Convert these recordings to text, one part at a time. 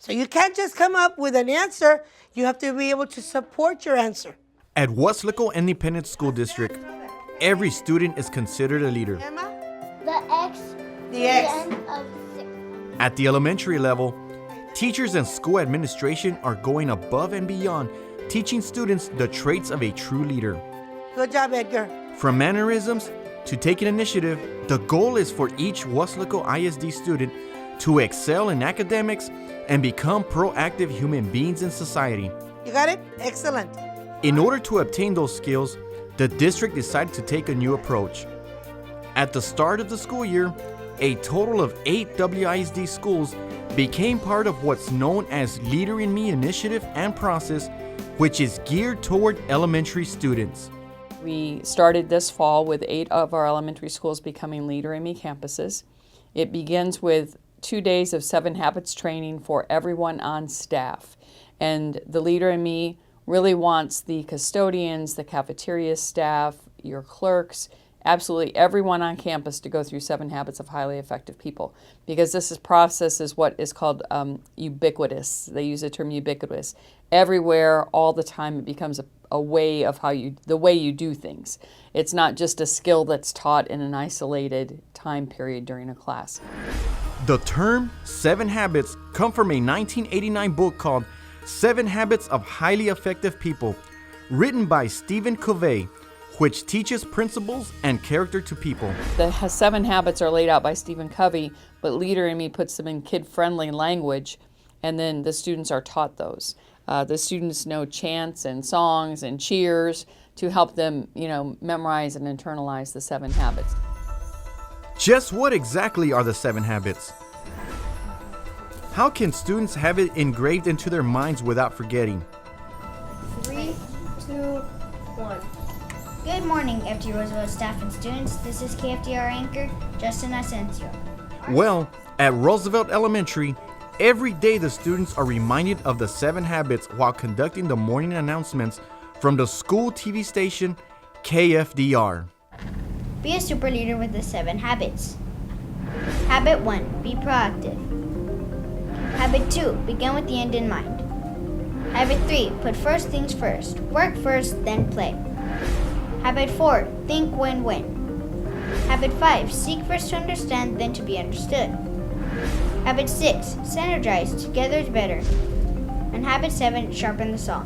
So you can't just come up with an answer. You have to be able to support your answer. At Weslico Independent School District, every student is considered a leader. The X. The X. End of 6. At the elementary level, teachers and school administration are going above and beyond, teaching students the traits of a true leader. Good job, Edgar. From mannerisms to taking initiative, the goal is for each Weslico ISD student to excel in academics and become proactive human beings in society. You got it? Excellent. In order to obtain those skills, the district decided to take a new approach. At the start of the school year, a total of 8 WISD schools became part of what's known as Leader in Me initiative and process, which is geared toward elementary students. We started this fall with 8 of our elementary schools becoming Leader in Me campuses. It begins with 2 days of 7 habits training for everyone on staff. And the Leader in Me really wants the custodians, the cafeteria staff, your clerks, absolutely everyone on campus to go through 7 habits of highly effective people, because this process is what is called ubiquitous. They use the term ubiquitous. Everywhere, all the time, it becomes a way of the way you do things. It's not just a skill that's taught in an isolated time period during a class. The term 7 habits come from a 1989 book called 7 Habits of Highly Effective People, written by Stephen Covey, which teaches principles and character to people. The 7 habits are laid out by Stephen Covey, but Leader in Me puts them in kid-friendly language, and then the students are taught those. The students know chants and songs and cheers to help them, memorize and internalize the 7 habits. Just what exactly are the 7 habits? How can students have it engraved into their minds without forgetting? 3, 2, 1. Good morning, FT Roosevelt staff and students. This is KFDR anchor, Justin Asensio. Well, at Roosevelt Elementary, every day the students are reminded of the 7 habits while conducting the morning announcements from the school TV station KFDR. Be a super leader with the 7 habits. Habit 1, be proactive. Habit 2, begin with the end in mind. Habit 3, put first things first. Work first, then play. Habit 4, think win-win. Habit 5, seek first to understand, then to be understood. Habit 6, synergize, together is better. And habit 7, sharpen the saw.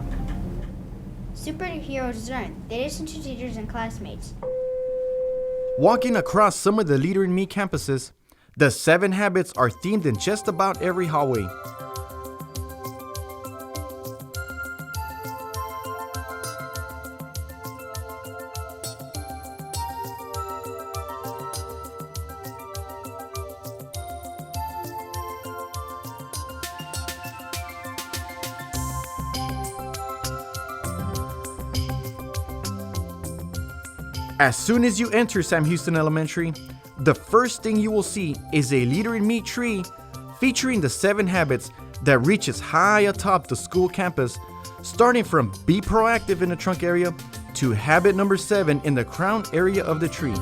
Superheroes learn, they listen to teachers and classmates. Walking across some of the Leader in Me campuses, the 7 habits are themed in just about every hallway. As soon as you enter Sam Houston Elementary, the first thing you will see is a Leader in Me tree featuring the 7 habits that reaches high atop the school campus, starting from be proactive in the trunk area to habit number 7 in the crown area of the tree.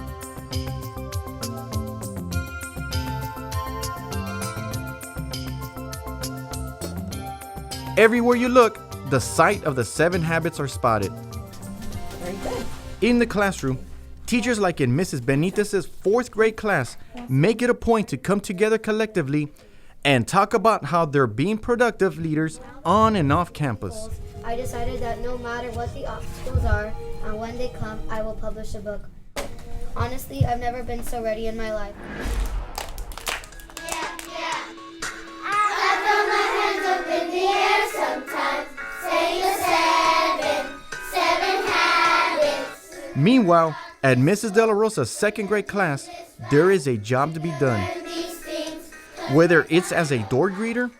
Everywhere you look, the site of the 7 habits are spotted. Very good. In the classroom, teachers like in Mrs. Benitez's 4th grade class make it a point to come together collectively and talk about how they're being productive leaders on and off campus. I decided that no matter what the obstacles are and when they come, I will publish a book. Honestly, I've never been so ready in my life. I throw my hands up in the air sometimes, saying the 7 habits. Meanwhile, at Mrs. De La Rosa's 2nd grade class, there is a job to be done. Whether it's as a door greeter,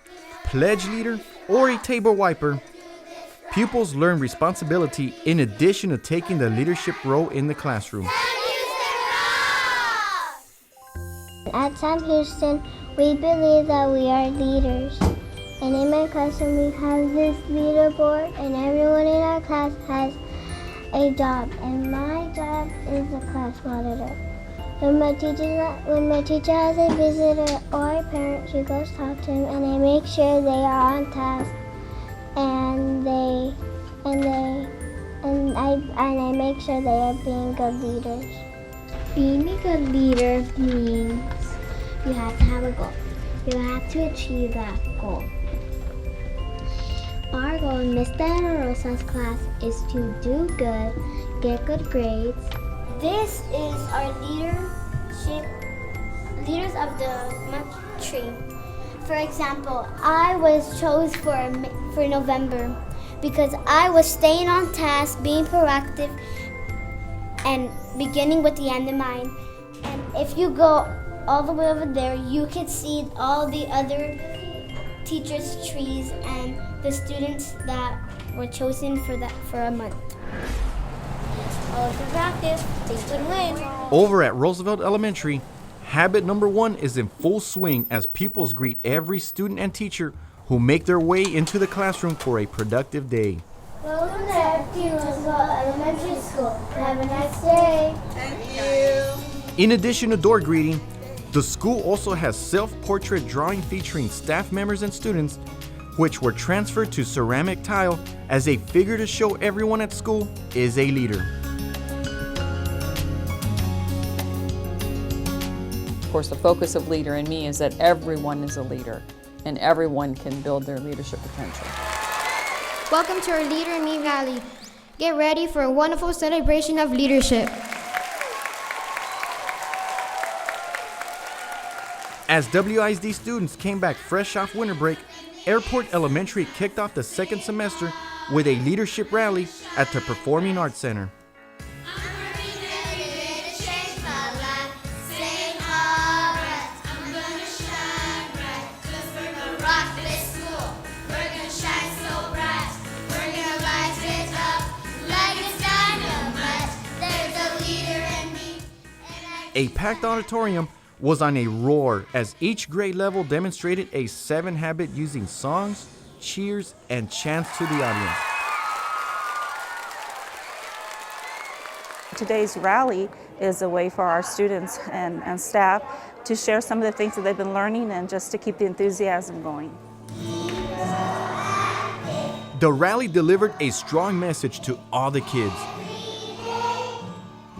pledge leader, or a table wiper, pupils learn responsibility in addition to taking the leadership role in the classroom. At Sam Houston, we believe that we are leaders. And in my classroom, we have this leaderboard, and everyone in our class has a job, and my job is a class monitor. When my teacher has a visitor or a parent, she goes talk to him, and I make sure they are on task, and I make sure they are being good leaders. Being a good leader means you have to have a goal. You have to achieve that goal. Our goal in Miss Diana Rosa's class is to do good, get good grades. This is our leaders of the month tree. For example, I was chose for November because I was staying on task, being proactive, and beginning with the end in mind. And if you go all the way over there, you can see all the other teachers' trees and the students that were chosen for a month. All of the practice, they could win. Over at Roosevelt Elementary, habit number 1 is in full swing as pupils greet every student and teacher who make their way into the classroom for a productive day. Welcome to FD Roosevelt Elementary School. Have a nice day. Thank you. In addition to door greeting, the school also has self-portrait drawing featuring staff members and students, which were transferred to ceramic tile as a figure to show everyone at school is a leader. Of course, the focus of Leader in Me is that everyone is a leader and everyone can build their leadership potential. Welcome to our Leader in Me rally. Get ready for a wonderful celebration of leadership. As WISD students came back fresh off winter break, Airport Elementary kicked off the second semester with a leadership rally at the Performing Arts Center. A packed auditorium was on a roar as each grade level demonstrated a 7 habit using songs, cheers, and chants to the audience. Today's rally is a way for our students and staff to share some of the things that they've been learning and just to keep the enthusiasm going. The rally delivered a strong message to all the kids.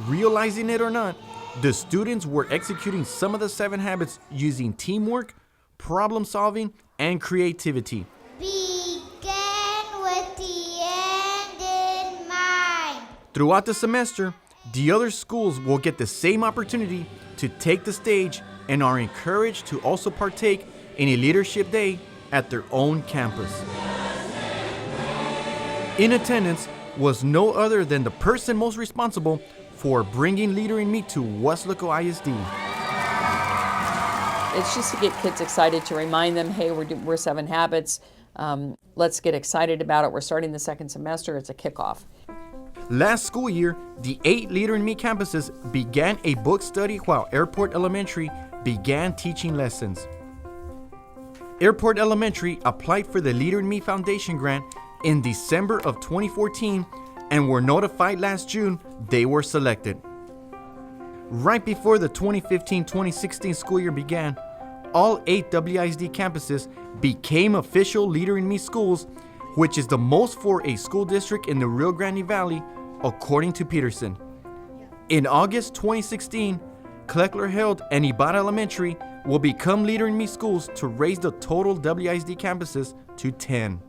Realizing it or not, the students were executing some of the 7 habits using teamwork, problem solving, and creativity. Begin with the end in mind. Throughout the semester, the other schools will get the same opportunity to take the stage and are encouraged to also partake in a leadership day at their own campus. In attendance was no other than the person most responsible for bringing Leader in Me to Weslaco ISD. It's just to get kids excited, to remind them, hey, we're 7 habits. Let's get excited about it. We're starting the second semester. It's a kickoff. Last school year, the 8 Leader in Me campuses began a book study while Airport Elementary began teaching lessons. Airport Elementary applied for the Leader in Me Foundation grant in December of 2014 and were notified last June they were selected. Right before the 2015-2016 school year began, all 8 WISD campuses became official Leader in Me schools, which is the most for a school district in the Rio Grande Valley, according to Peterson. In August 2016, Kleckler Held and Ibarra Elementary will become Leader in Me schools to raise the total WISD campuses to 10.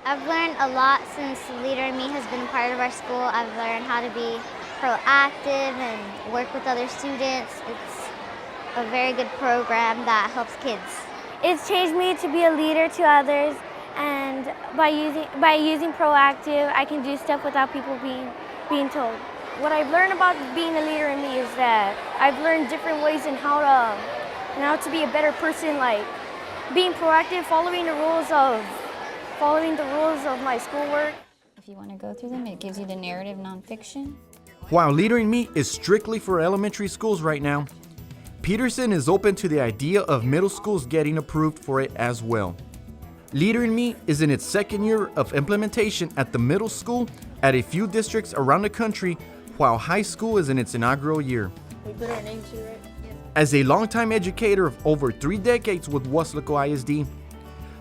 I've learned a lot since Leader in Me has been part of our school. I've learned how to be proactive and work with other students. It's a very good program that helps kids. It's changed me to be a leader to others, and by using proactive, I can do stuff without people being told. What I've learned about being a leader in me is that I've learned different ways in how to be a better person, like being proactive, following the rules of my schoolwork. If you want to go through them, it gives you the narrative nonfiction. While Leader in Me is strictly for elementary schools right now, Peterson is open to the idea of middle schools getting approved for it as well. Leader in Me is in its second year of implementation at the middle school at a few districts around the country, while high school is in its inaugural year. We put our names here, right? Yes. As a longtime educator of over 3 decades with Wesleco ISD,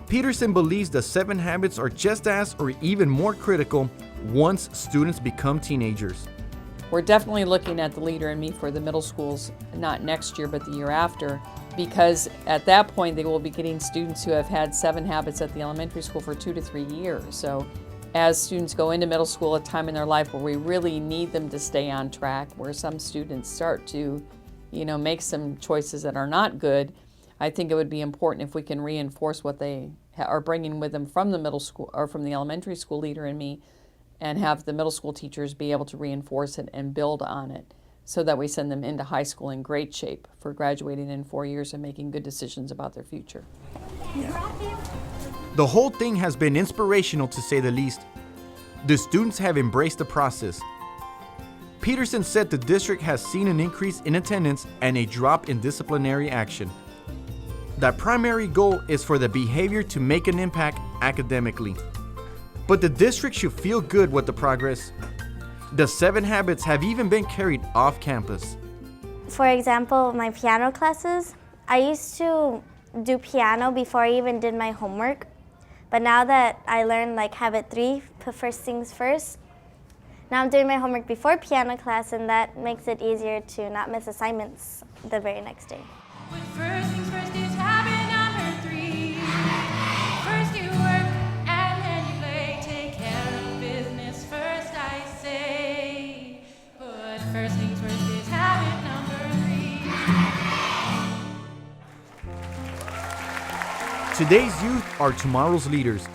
Peterson believes the 7 habits are just as or even more critical once students become teenagers. We're definitely looking at the Leader in Me for the middle schools, not next year, but the year after, because at that point they will be getting students who have had 7 habits at the elementary school for 2 to 3 years. So as students go into middle school, a time in their life where we really need them to stay on track, where some students start to, make some choices that are not good, I think it would be important if we can reinforce what they are bringing with them from the middle school or from the elementary school Leader in Me, and have the middle school teachers be able to reinforce it and build on it so that we send them into high school in great shape for graduating in 4 years and making good decisions about their future. The whole thing has been inspirational, to say the least. The students have embraced the process. Peterson said the district has seen an increase in attendance and a drop in disciplinary action. The primary goal is for the behavior to make an impact academically. But the district should feel good with the progress. The 7 habits have even been carried off campus. For example, my piano classes, I used to do piano before I even did my homework. But now that I learned habit 3, put first things first, now I'm doing my homework before piano class, and that makes it easier to not miss assignments the very next day. But first things first is habit number 3. First you work and then you play. Take care of business first, I say. But first things first is habit number 3. Today's youth are tomorrow's leaders.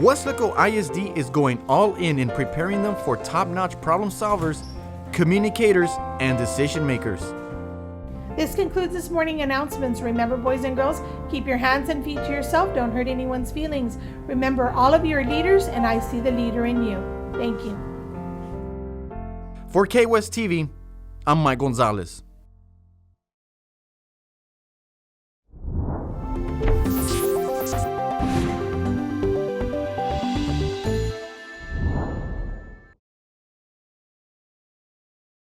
Wesleco ISD is going all in preparing them for top-notch problem solvers, communicators, and decision makers. This concludes this morning announcements. Remember, boys and girls, keep your hands and feet to yourself. Don't hurt anyone's feelings. Remember, all of you are leaders, and I see the leader in you. Thank you. For KWES TV, I'm Mike Gonzalez.